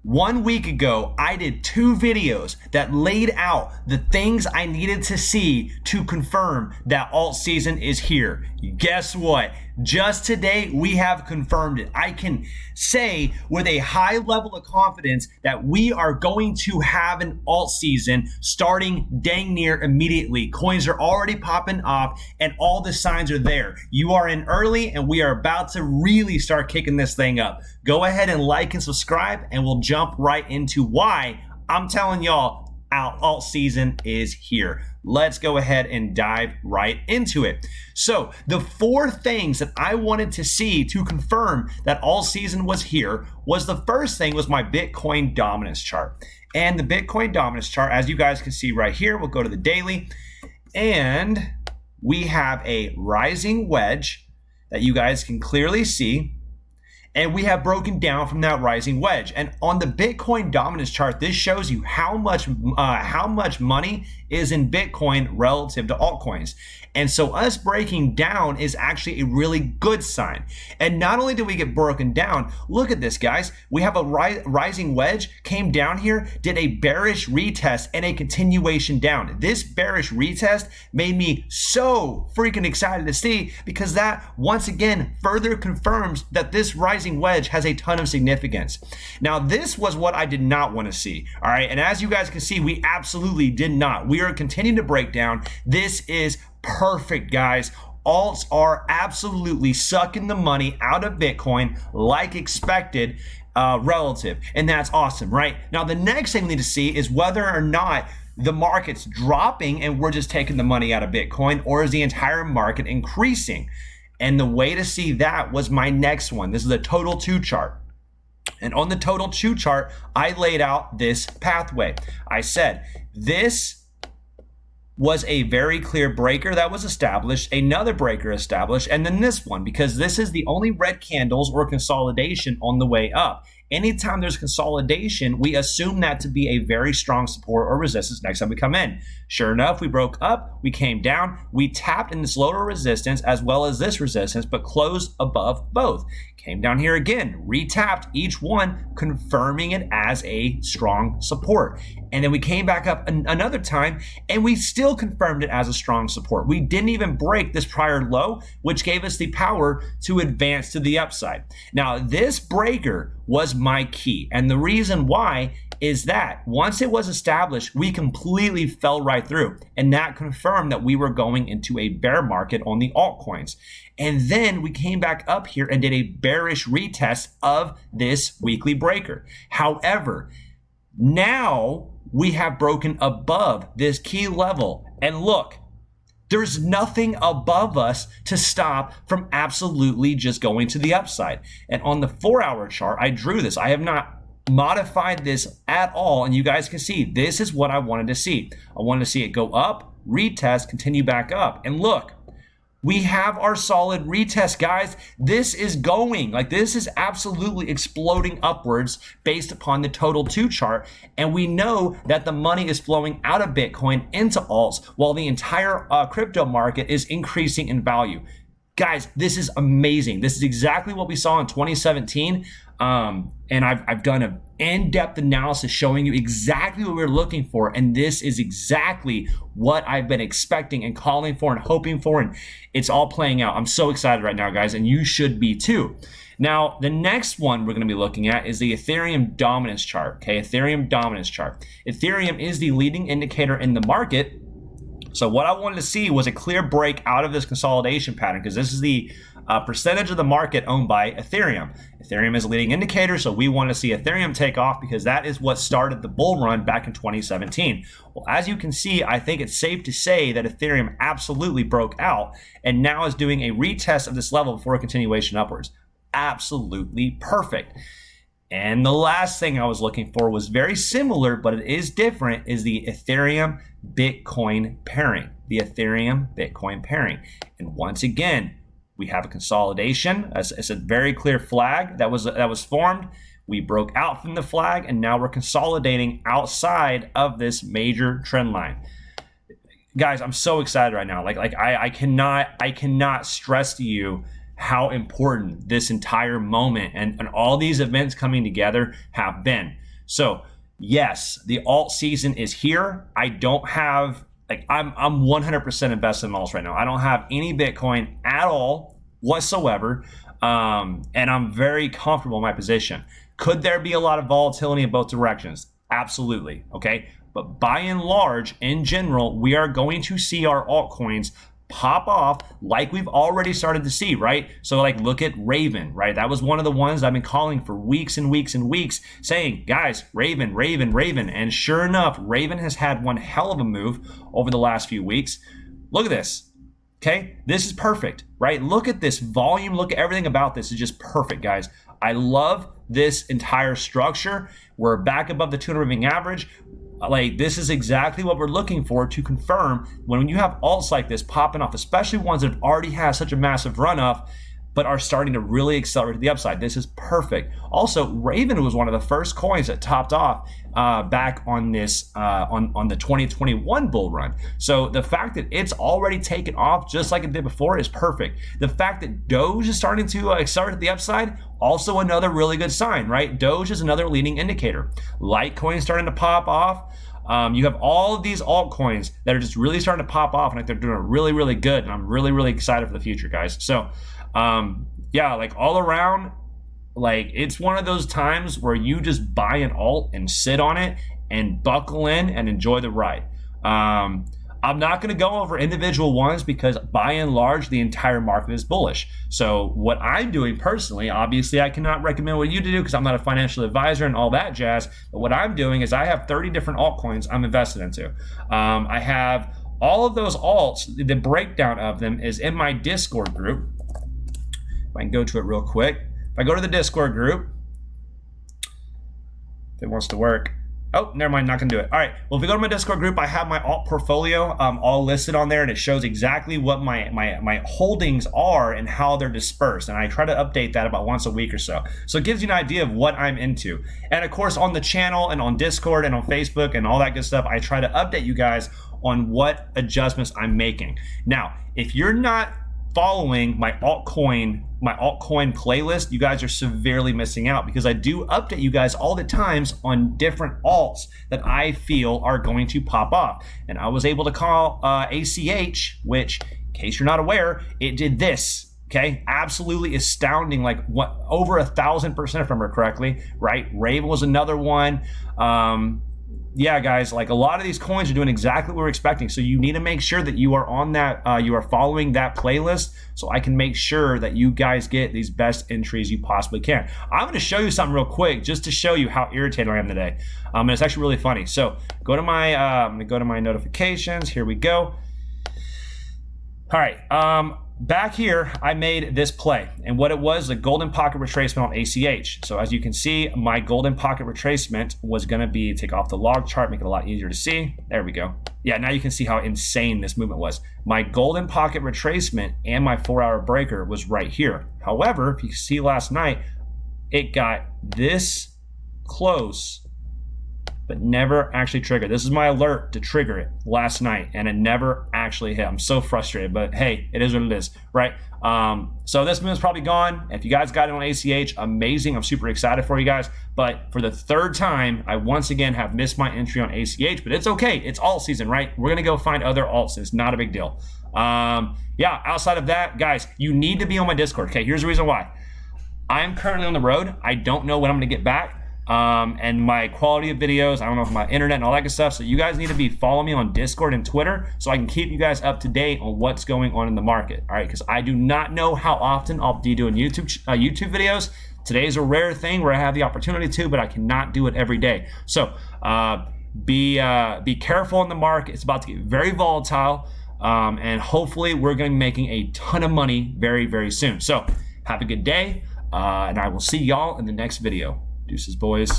1 week ago, I did 2 videos that laid out the things I needed to see to confirm that alt season is here. Guess what? Just today, we have confirmed it. I can say with a high level of confidence that we are going to have an alt season starting dang near immediately. Coins are already popping off and all the signs are there. You are in early and we are about to really start kicking this thing up. Go ahead and like and subscribe and we'll jump right into why I'm telling y'all alt season is here. Let's go ahead and dive right into it. So the 4 things that I wanted to see to confirm that alt season was here was, the first thing was my Bitcoin dominance chart. And the Bitcoin dominance chart, as you guys can see right here, we'll go to the daily and we have a rising wedge that you guys can clearly see. And we have broken down from that rising wedge. And on the Bitcoin dominance chart, this shows you how much money is in Bitcoin relative to altcoins. And so us breaking down is actually a really good sign. And not only did we get broken down, look at this, guys. We have a rising wedge, came down here, did a bearish retest and a continuation down. This bearish retest made me so freaking excited to see, because that once again further confirms that this rising wedge has a ton of significance. Now, this was what I did not want to see. All right. And as you guys can see, we absolutely did not. We are continuing to break down. This is perfect, guys. Alts are absolutely sucking the money out of Bitcoin like expected, relative. And that's awesome, right? Now, the next thing we need to see is whether or not the market's dropping and we're just taking the money out of Bitcoin, or is the entire market increasing? And the way to see that was my next one. This is the total 2 chart. And on the total 2 chart, I laid out this pathway. I said, this was a very clear breaker that was established, another breaker established, and then this one, because this is the only red candles or consolidation on the way up. Anytime there's consolidation, we assume that to be a very strong support or resistance next time we come in. Sure enough, we broke up, we came down, we tapped in this lower resistance as well as this resistance, but closed above both. Came down here again, retapped each one, confirming it as a strong support. And then we came back up another time and we still confirmed it as a strong support. We didn't even break this prior low, which gave us the power to advance to the upside. Now, this breaker was my key. And the reason why is that once it was established, we completely fell right through. And that confirmed that we were going into a bear market on the altcoins. And then we came back up here and did a bearish retest of this weekly breaker. However, now we have broken above this key level. And look, there's nothing above us to stop from absolutely just going to the upside. And on the 4-hour chart, I drew this. I have not modified this at all. And you guys can see, this is what I wanted to see. I wanted to see it go up, retest, continue back up. And look, we have our solid retest, guys. This is going, like, this is absolutely exploding upwards based upon the total 2 chart. And we know that the money is flowing out of Bitcoin into alts while the entire crypto market is increasing in value. Guys, this is amazing. This is exactly what we saw in 2017. And I've done an in-depth analysis showing you exactly what we're looking for. And this is exactly what I've been expecting and calling for and hoping for. And it's all playing out. I'm so excited right now, guys, and you should be too. Now, the next one we're going to be looking at is the Ethereum dominance chart. Okay, Ethereum dominance chart. Ethereum is the leading indicator in the market. So what I wanted to see was a clear break out of this consolidation pattern, because this is the percentage of the market owned by Ethereum. Ethereum is a leading indicator, so we want to see Ethereum take off because that is what started the bull run back in 2017. Well, as you can see, I think it's safe to say that Ethereum absolutely broke out and now is doing a retest of this level before a continuation upwards. Absolutely perfect. And the last thing I was looking for was very similar, but it is different, is the Ethereum Bitcoin pairing. The Ethereum Bitcoin pairing. And once again, we have a consolidation. It's a very clear flag that was formed. We broke out from the flag, and now we're consolidating outside of this major trend line. Guys, I'm so excited right now. I cannot stress to you how important this entire moment and all these events coming together have been. So yes, the alt season is here. I don't have, like, I'm 100% invested in alts right now. I don't have any Bitcoin at all whatsoever. And I'm very comfortable in my position. Could there be a lot of volatility in both directions? Absolutely. Okay. But by and large, in general, we are going to see our altcoins pop off like we've already started to see, right? So like, look at Raven, right? That was one of the ones I've been calling for weeks and weeks and weeks, saying, guys, Raven, Raven, Raven. And sure enough, Raven has had one hell of a move over the last few weeks. Look at this. Okay, this is perfect, right? Look at this volume. Look at everything about this is just perfect, guys. I love this entire structure. We're back above the 200 moving average. Like, this is exactly what we're looking for to confirm when you have alts like this popping off, especially ones that have already had such a massive run up, but are starting to really accelerate to the upside. This is perfect. Also, Raven was one of the first coins that topped off back on this on the 2021 bull run. So the fact that it's already taken off just like it did before is perfect. The fact that Doge is starting to accelerate to the upside, also another really good sign, right? Doge is another leading indicator. Litecoin starting to pop off. You have all of these altcoins that are just really starting to pop off, and like they're doing really, really good. And I'm really, really excited for the future, guys. So yeah, like all around, like it's one of those times where you just buy an alt and sit on it and buckle in and enjoy the ride. I'm not going to go over individual ones because by and large, the entire market is bullish. So what I'm doing personally, obviously I cannot recommend what you do because I'm not a financial advisor and all that jazz. But what I'm doing is I have 30 different altcoins I'm invested into. I have all of those alts. The breakdown of them is in my Discord group. If I can go to it real quick. If I go to the Discord group, if it wants to work. Oh, never mind, not gonna do it. All right, well, if we go to my Discord group, I have my alt portfolio all listed on there, and it shows exactly what my holdings are and how they're dispersed. And I try to update that about once a week or so. So it gives you an idea of what I'm into. And of course, on the channel and on Discord and on Facebook and all that good stuff, I try to update you guys on what adjustments I'm making. Now, if you're not following my altcoin playlist, you guys are severely missing out because I do update you guys all the times on different alts that I feel are going to pop off. And I was able to call ACH, which, in case you're not aware, it did this. Okay, absolutely astounding, like what, over 1,000% if I remember correctly, right? Raven was another one. Yeah, guys, like a lot of these coins are doing exactly what we're expecting. So you need to make sure that you are on that, you are following that playlist so I can make sure that you guys get these best entries you possibly can. I'm going to show you something real quick just to show you how irritated I am today. And it's actually really funny. So go to my, I'm going to go to my notifications. Here we go. All right. Back here, I made this play, and what it was, the golden pocket retracement on ACH. So as you can see, my golden pocket retracement was gonna be, take off the log chart, make it a lot easier to see. There we go. Yeah, now you can see how insane this movement was. My golden pocket retracement and my 4-hour breaker was right here. However, if you see last night, it got this close, but never actually triggered. This is my alert to trigger it last night, and it never actually hit. I'm so frustrated, but hey, it is what it is, right? So this move's probably gone. If you guys got it on ACH, amazing. I'm super excited for you guys. But for the third time, I once again have missed my entry on ACH, but it's okay. It's alt season, right? We're gonna go find other alts. It's not a big deal. Yeah, outside of that, guys, you need to be on my Discord. Okay, here's the reason why. I'm currently on the road. I don't know when I'm gonna get back. And my quality of videos, I don't know if my internet and all that good stuff. So you guys need to be following me on Discord and Twitter so I can keep you guys up to date on what's going on in the market. All right, because I do not know how often I'll be doing YouTube videos. Today's a rare thing where I have the opportunity to, but I cannot do it every day. So be careful in the market. It's about to get very volatile, and hopefully we're going to be making a ton of money very, very soon. So have a good day, and I will see y'all in the next video. Deuces, boys.